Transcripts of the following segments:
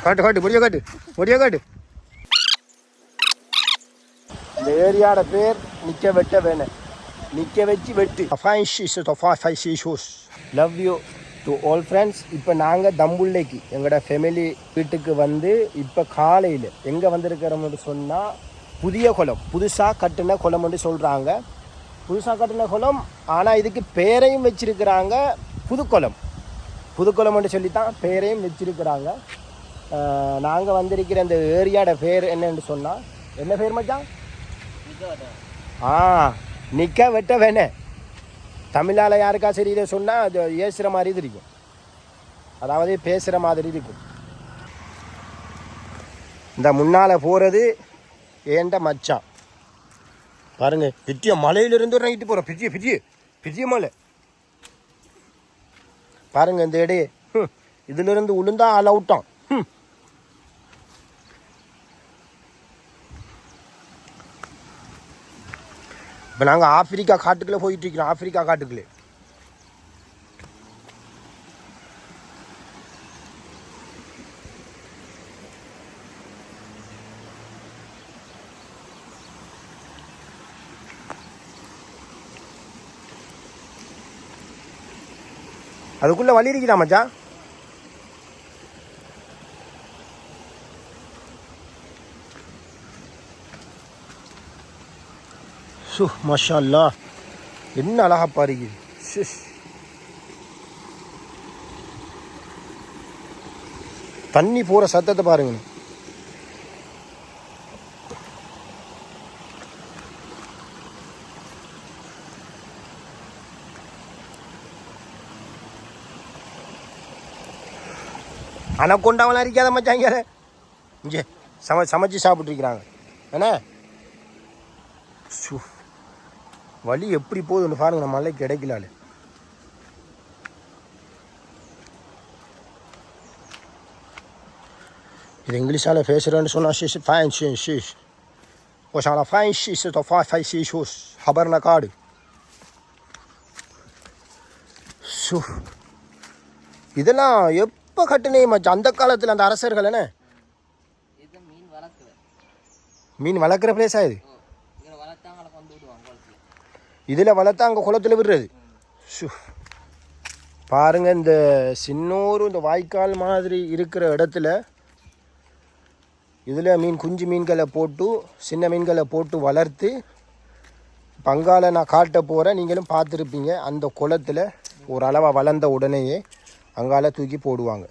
காட்டு காட்டு முடிய காட்டு முடிய காட்டு. இந்த ஏரியாவோட பேர் நிற்க வெட்ட வேணேன், நிற்க வச்சு வெட்டு. Love you to all friends. இப்போ நாங்கள் தம்புள்ளைக்கு எங்களோட ஃபேமிலி வீட்டுக்கு வந்து இப்போ காலையில் எங்கே வந்திருக்கிறோம்னு சொன்னால் புதிய குளம், புதுசாக கட்டின குளம்னு சொல்கிறாங்க. புதுசாக கட்டின குளம், ஆனால் இதுக்கு பேரையும் வச்சிருக்கிறாங்க புதுக்குளம். புதுக்குளம்னு சொல்லி தான் பேரையும் வச்சிருக்கிறாங்க. நாங்கள் வந்திருக்கிற இந்த ஏரியாவோட பேர் என்னன்னு சொன்னால், என்ன பேர் மச்சான்? நிற்க வெட்ட வேணே. தமிழால் யாருக்கா சரி இதை சொன்னால் அது ஏசுகிற மாதிரி இது இருக்கும், அதாவது பேசுகிற மாதிரி இருக்கும். இந்த முன்னால் போகிறது ஏண்ட மச்சான் பாருங்க. பிற்றிய மலையிலிருந்து நைட்டு போகிறோம். பிற்றிய பிற்றிய பிற்றிய மலை பாருங்க. இந்த இடையே இதிலிருந்து உளுந்தா அலவுட்டான். இப்போ நாங்கள் ஆப்பிரிக்கா காட்டுக்குள்ளே போயிட்டு இருக்கிறோம். ஆப்பிரிக்கா காட்டுக்குள்ளே அதுக்குள்ளே வழி இருக்குதா மச்சான்? மாஷா அல்லாஹ், என்ன அழகா பாருங்க. தண்ணி போகிற சத்தத்தை பாருங்க. ஆனால் கொண்டாவெல்லாம் இருக்காத மச்சான். இங்கே சமைச்சு சாப்பிட்ருக்கிறாங்க என்ன. வழி எப்படி போகுதுன்னு பாருங்க. நம்ம மலை கிடைக்கலாள். இது இங்கிலீஷால் பேசுகிறேன்னு சொன்னால் ஹபர்ன காடு. இதெல்லாம் எப்போ கட்டுனே மச்சான்? அந்த காலத்தில் அந்த அரசர்கள் என்ன மீன் வளர்க்குற பிளேஸா இது? இதில் வளர்த்தா அங்கே குளத்தில் விடுறது. பாருங்கள், இந்த சின்னோரு இந்த வாய்க்கால் மாதிரி இருக்கிற இடத்துல இதில் குஞ்சு மீன்களை போட்டு, சின்ன மீன்களை போட்டு வளர்த்து பங்காள நான் காட்ட போகிறேன். நீங்களும் பார்த்துருப்பீங்க. அந்த குளத்தில் ஒரு அளவாக வளர்ந்த உடனேயே அங்கால தூக்கி போடுவாங்க.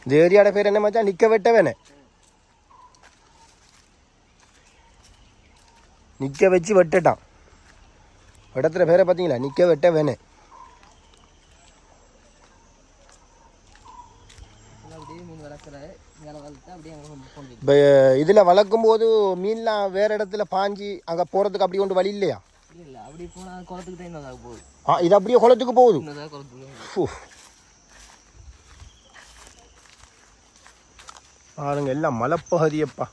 இந்த ஏரியாவோட பேர் என்ன மச்சான்? நிற்க வெட்ட வேணே. நிற்க வச்சு வெட்டுட்டான். இடத்துல பேரை பார்த்தீங்களா? நிற்க வெட்ட வேணே. இப்போ இதில் வளர்க்கும் போது மீன்லாம் வேறு இடத்துல பாஞ்சி அங்கே போகிறதுக்கு அப்படி ஒன்று வழி இல்லையா? இது அப்படியே குளத்துக்கு போகுது. பாருங்க, எல்லாம் மலைப்பகுதியப்பா.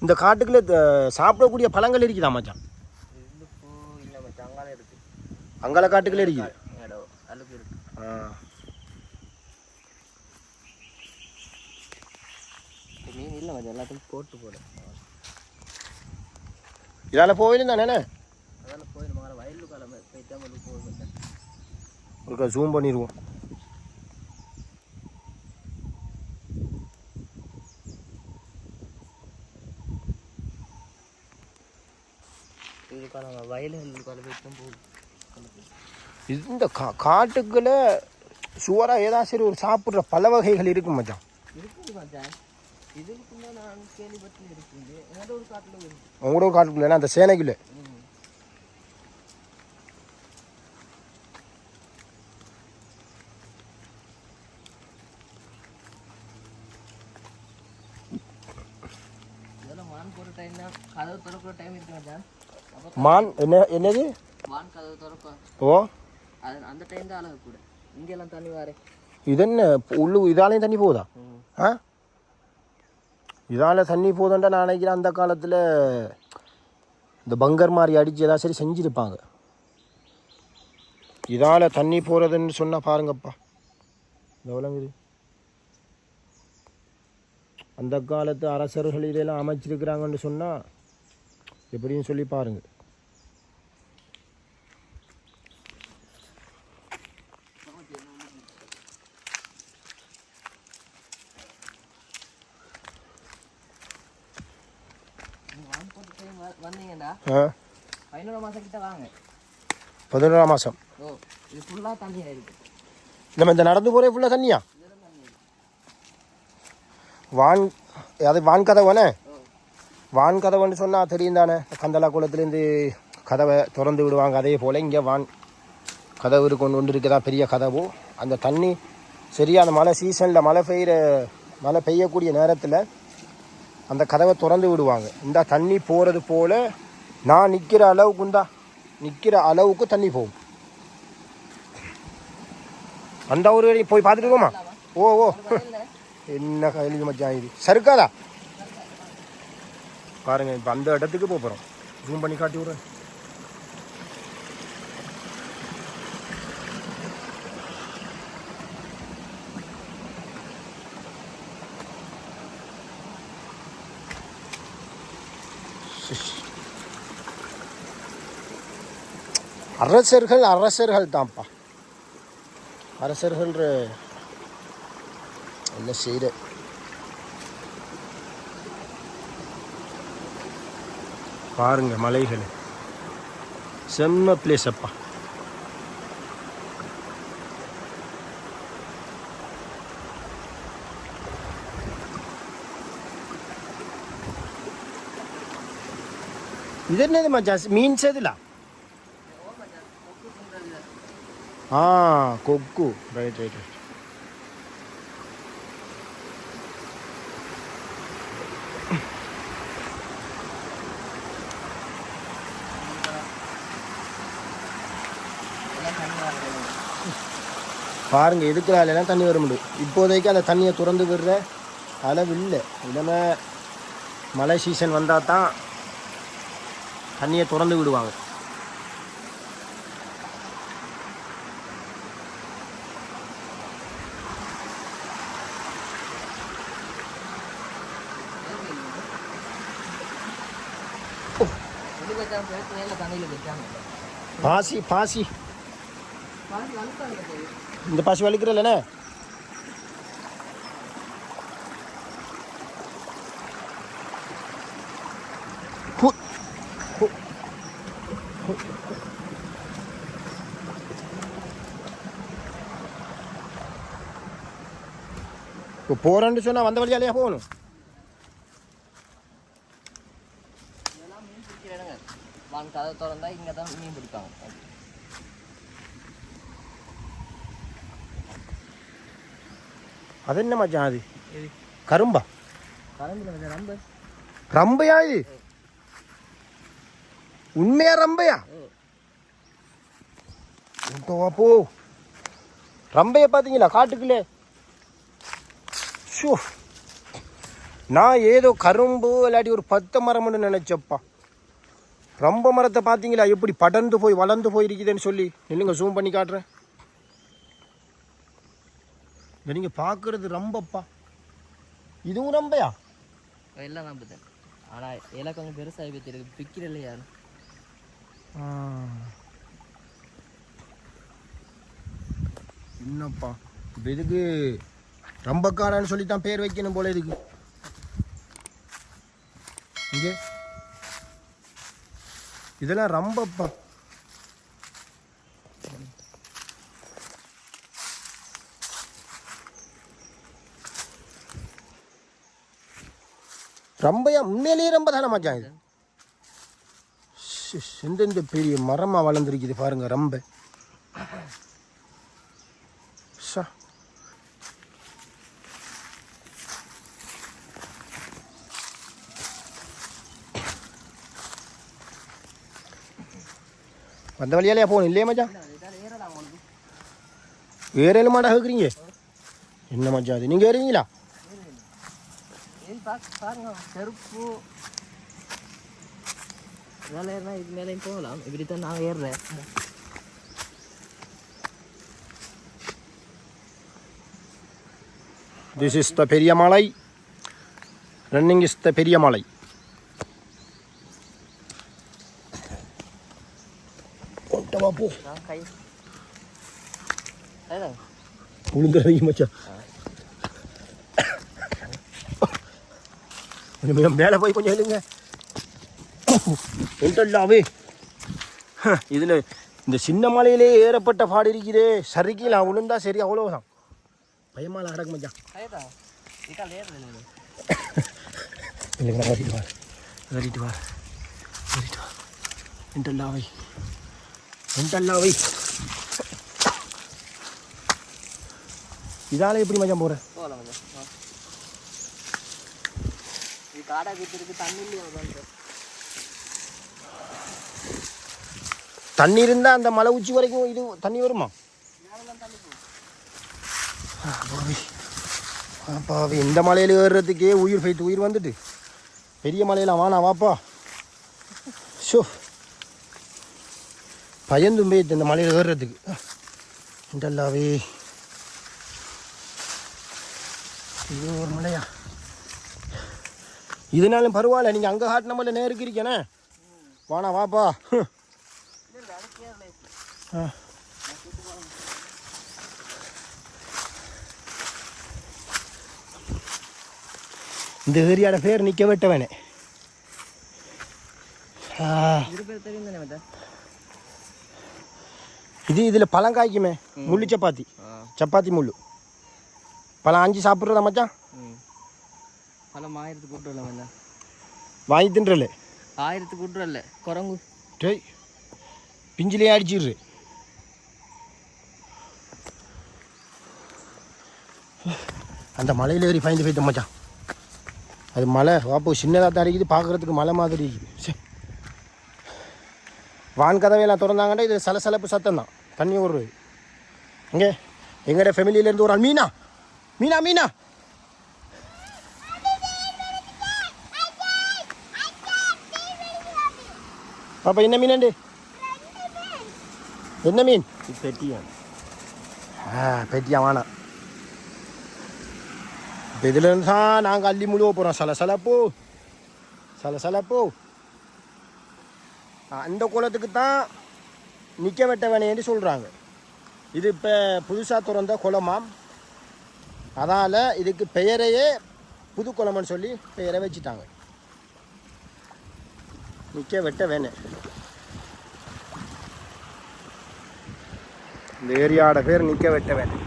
இந்த காட்டுக்குள்ளே சாப்பிடக்கூடிய பழங்கள் இருக்குதா மச்சான்? அங்கால காட்டுக்குள்ளே இருக்குது. மீன் இல்லை மச்சான், எல்லாத்தையும் போட்டு போட. இதால் போயிடும் தானே? அதால் போயிடும். வயலு காலம் போயிட்டா போகும். ஒரு ஜூம் பண்ணிடுவோம். இந்த காட்டுக்குள்ள சுவரா ஏதாவது சரி ஒரு சாப்பிட்ற பல வகைகள் இருக்கு மச்சான். உங்களோட காட்டுக்குள்ள அந்த சேனைக்குள்ள மான் என்னது? ஓ, அந்த டைம் தான் அழகு கூட. இங்கெல்லாம் தண்ணி வாரே. இது என்ன உள்ளு? இதாலையும் தண்ணி போகுதா? இதால் தண்ணி போதுண்டா நான் நினைக்கிறேன் அந்த காலத்தில் இந்த பங்கர் மாதிரி அடித்து ஏதாவது சரி செஞ்சுருப்பாங்க. இதால் தண்ணி போகிறதுன்னு சொன்னால் பாருங்கப்பா எவ்வளோங்குது. அந்த காலத்து அரசர்கள் இதெல்லாம் அமைச்சிருக்கிறாங்கன்னு சொன்னால் எப்படின்னு சொல்லி பாருங்கள். வந்தீங்கடா 11 மாசம் கிட்ட வாங்க. 11 மாதம் இது ஃபுல்லாக தண்ணியாக இருக்குது. நம்ம இந்த நடந்து போகிறே ஃபுல்லாக தண்ணியா? வான் அது வான் கதவானே? வான் கதவுன்னு சொன்னால் தெரியும் தானே, கந்தலா குளத்துலேருந்து கதவை திறந்து விடுவாங்க. அதே போல் இங்கே வான் கதவு கொண்டு இருக்குதா பெரிய கதவு. அந்த தண்ணி சரியான மழை சீசனில் மழை பெய்யக்கூடிய நேரத்தில் அந்த கதவை திறந்து விடுவாங்க. இந்த தண்ணி போகிறது போல் நான் நிற்கிற அளவுக்கு தண்ணி போகும். அந்த ஒரு போய் பார்த்துட்டு இருக்கோமா? ஓ என்ன கையில் மச்சான் இது சருக்காதா பாருங்க. இப்போ அந்த இடத்துக்கு போகிறோம். ஜூம் பண்ணி காட்டி விட்றேன். அரசர்கள் தான்ப்பா. அரசர்கள் என்ன செய்கிற பாருங்க. மலைகள் செம்ம பிளேஸ் அப்பா. இது என்னது மச்சான்? மீன் சேதுலா? கொக்கு. ரைட். பாருங்க எதுக்குறாலாம் தண்ணி வர முடியும். இப்போதைக்கு அந்த தண்ணியை திறந்து விடுற அளவு இல்லை. இல்லைன்னா மழை சீசன் வந்தால் தான் தண்ணியை திறந்து விடுவாங்க. பாசி இந்த பாசி வலிக்கிறல்லண்ணே. இப்போ போகிறேன்னு சொன்னால் வந்த வழியாலேயே போகணும். கதை திறந்தா இங்கே தான் மீன் பிடிப்பாங்க. அது என்ன மச்சான்? அது கரும்பா? ரம்பு. ரம்பையா இது? உண்மையா ரம்பையா? போ. ரம்பைய பார்த்தீங்களா காட்டுக்குள்ளே? ஷோ, நான் ஏதோ கரும்பு இல்லாட்டி ஒரு 10 மரம்னு நினைச்சப்பா. ரொம்ப மரத்தை பார்த்தீங்களா எப்படி படர்ந்து போய் வளர்ந்து போயிருக்குதுன்னு சொல்லி. நில்லுங்க ஜூம் பண்ணி காட்டுறேன். இதை நீங்கள் பார்க்குறது ரம்பப்பா. இதுவும் ரம்பையா? எல்லாம் ரம்பு தான். ஆனால் எல்லாம் கொஞ்சம் பெருசாக வச்சிருக்கு. பிக்கிறல யாரும். என்னப்பா இப்போ இதுக்கு ரம்பக்காரான்னு சொல்லி தான் பேர் வைக்கணும் போல. இதுக்கு இங்கே இதெல்லாம் ரம்பப்பா. ரம்பையா? உண்மையிலேயே ரொம்ப தானே மச்சான் இது? எந்தெந்த பெரிய மரமாக வளர்ந்துருக்குது பாருங்க ரம்பை. வந்த வழியாலையா போகணும் இல்லையா மச்சான்? ஏறல மாட்டா கேட்குறீங்க என்ன மச்சான்? அது நீங்கள் ஏறுவீங்களா? பாருங்க செருப்பு இதெல்லாம் ஏறினா இதுக்கு மேலேயும் போகலாம். இப்படித்தான் நான் ஏறுறேன். This is the Periyamalai. Running is the Periyamalai. கை அதுதான் உளுந்துறீங்க மச்சான். கொஞ்சம் மேலே போய் கொஞ்சம் எழுங்க. ஒன்றல்லாவே இதில் இந்த சின்ன மலையிலே ஏறப்பட்ட பாடு இருக்கிறே. சரிக்கலாம் விழுந்தா சரி, அவ்வளோதான். பயமால அடக்கு மச்சான். அதுதான் இதுக்கால் ஏறுறேன். இல்லைங்க, ஏறிட்டு வார் ஏறிட்டு வார் ஏறிட்டு வார். ஒன்றல்லாவை ஒன்றல்லாவை இதால எப்படி மச்சான் போகிற? போகலாம் கொஞ்சம். இது காடா வீட்டிற்கு தண்ணி இல்லையா? தண்ணி இருந்தால் அந்த மலை உச்சி வரைக்கும் இது தண்ணி வருமா? பாவி இந்த மலையில் ஏறுறதுக்கே உயிர் போயிட்டு உயிர் வந்துட்டு பெரிய மலையில் வானா வாப்பா. ஷோ பயந்தும் போயிட்டு இந்த மலையில் ஏறுறதுக்கு. இந்தல்லாவே இது ஒரு மலையா? இதனாலும் பரவாயில்ல, நீங்கள் அங்கே காட்டின மலை நேருக்கு இருக்கேனே. வானா வாப்பா. இந்த ஏரியாட பேர் நிற்க வெட்டவனே. இது இதில் பழம் காய்க்குமே, முள்ளு சப்பாத்தி. சப்பாத்தி முள்ளு பழம் 5 சாப்பிட்றதா மச்சான்? பழம் 1000 கூட்டுறல வாங்கி தின்றல. 1000 கூட்டுறல குரங்கு டேய் பிஞ்சிலே அடிச்சிடுற. அந்த மலையில் ஏறி பயந்து போயிட்ட மச்சான். அது மலை வாப்போ சின்னதாக தான் இருக்குது, பார்க்குறதுக்கு மலை மாதிரி இருக்குது. வான் கதவையெல்லாம் திறந்தாங்கன்னா இது சலசலப்பு சத்தம் தான், தண்ணி ஓடுறது. இங்கே எங்களோட ஃபேமிலியிலேருந்து ஒரு ஆள் மீனா மீனா மீனா பாப்பா என்ன மீனண்டு? என்ன மீன்? பெட்டியா? பெட்டியா வானா. இப்போ இதுலேருந்து தான் நாங்கள் அள்ளி முழுவ போகிறோம். சலசலப்போ சலசலப்போ. அந்த குளத்துக்கு தான் நிற்க வெட்ட வேணையன்னு சொல்கிறாங்க. இது இப்போ புதுசாக திறந்த குளமாம். அதால் இதுக்கு பெயரையே புது குளம்னு சொல்லி பெயரை வச்சுட்டாங்க. நிற்க வெட்ட வேணேன். இந்த ஏரியாவோட பேர் நிற்க வெட்ட வேணேன்.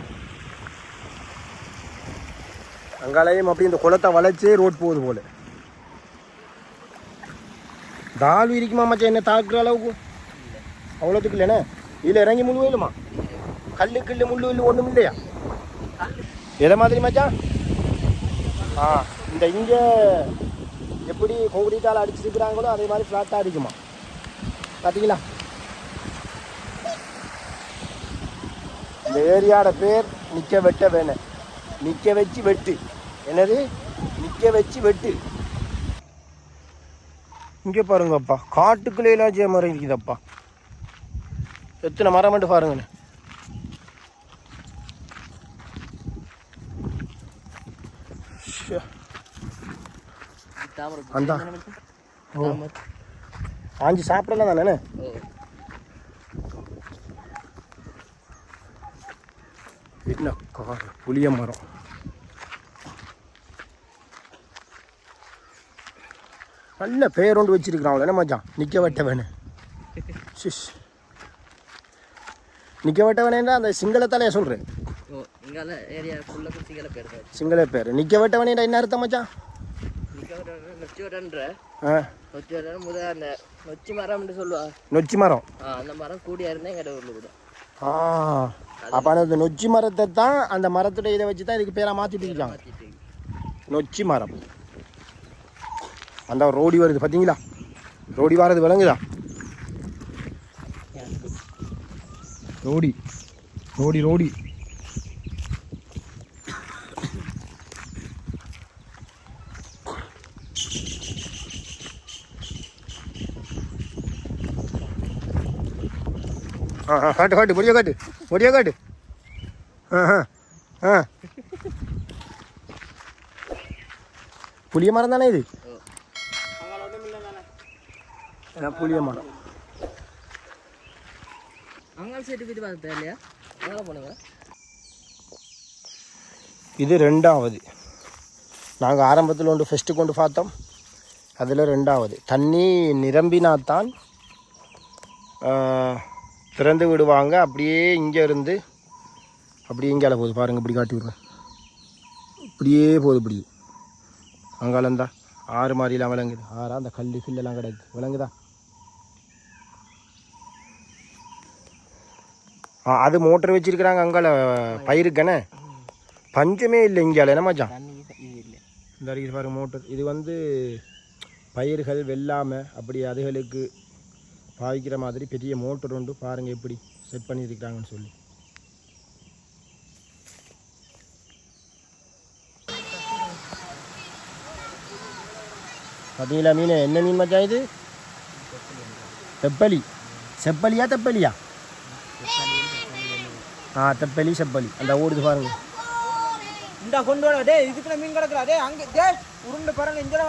அங்காலையும் அப்படி இந்த குளத்தை வளைச்சே ரோட் போகுது போல. தால் இருக்குமா மச்சான்? என்ன தாக்குற அளவுக்கு அவ்வளோத்துக்கு இல்லைண்ணே. இதில் இறங்கி முழு இல்லைம்மா? கல்லு கில்லு முள்ளு இல்லை ஒன்றும் இல்லையா? எதை மாதிரி மச்சான்? இந்த இங்கே எப்படி கோகுடித்தால் அடிச்சிருக்கிறாங்களோ அதே மாதிரி ஃப்ளாட்டாக இருக்குமா? பார்த்தீங்களா? இந்த ஏரியாவோட பேர் நிற்க வெட்ட வேணேன். நிற்க வச்சு வெட்டு. என்னது? நிற்க வச்சு வெட்டு. இங்கே பாருங்கப்பா, காட்டுக்குள்ளேலாம் ஜெய மரம் இருக்குதப்பா. எத்தனை மரம் மட்டும் பாருங்கண்ணே. அந்த ஆஞ்சி சாப்பிடலாம் தானே? என்ன கார் புளிய மரம். நல்ல பேர் ஒன்று வச்சிருக்கிறான் என்ன மச்சான்? நிற்க வெட்ட வேணும். சிஷ் நிற்க வெட்ட வேணேன்னா அந்த சிங்களத்தாலே சொல்கிறேன். சிங்கள பேர் நிற்க வெட்ட வேணேண்டா என்ன அர்த்தம் மச்சான்? நொச்சி மரம் சொல்லுவா. நொச்சி மரம். அந்த மரம் கூடியா இருந்தா எங்க ஊர்ல கூட. அப்போ அந்த நொச்சி மரத்தை தான் அந்த மரத்துடைய இதை வச்சு தான் இதுக்கு பேராக மாற்றிட்டு இருக்காங்க. நொச்சி மரம். அந்த ரோடி வருது பார்த்தீங்களா? ரோடி வர்றது விளங்குதா? ரோடி ரோடி ரோடி. காட்டு காட்டு பொடியா காட்டு பொடியா காட்டு புளிய மரம் தானே இது புளிய மரம் அங்கே சைடு போய் பார்த்தா இல்லையா அங்கே போனங்க இது ரெண்டாவது நாங்கள் ஆரம்பத்தில் ஒன்று ஃபஸ்ட்டு கொண்டு பார்த்தோம் அதில் ரெண்டாவது தண்ணி நிரம்பினாத்தான் திறந்து விடுவாங்க அப்படியே இங்கே இருந்து அப்படியே இங்கால போகுது பாருங்கள் இப்படி காட்டி விடுறேன் இப்படியே போகுது இப்படி அங்காலந்தா ஆறு மாதிரிலாம் விளங்குது ஆறா அந்த கல் கில்லெல்லாம் கிடக்கு விளங்குதா அது மோட்டர் வச்சிருக்கிறாங்க அங்கால பயிருக்கண்ணே பஞ்சமே இல்லை இங்கால என்ன மச்சான் இந்த அறிக்கை பாருங்க மோட்டர் இது வந்து பயிர்கள் வெள்ளாமல் அப்படி அதுகளுக்கு பாவிக்கிற மாதிரி பெரிய மோட்டர் உண்டு பாருங்கள் எப்படி செட் பண்ணியிருக்கிறாங்கன்னு சொல்லி பார்த்தீங்களா மீன் என்ன மீன் மச்சான் இது தெப்பலி செப்பலியா தெப்பலியா தெப்பலி செப்பலி அந்த ஓடுது பாருங்க இந்த கொண்டு வர டே இதுக்குள்ள மீன் கிடக்குறா டே அங்கே டே உருண்டு பாருங்க இங்கே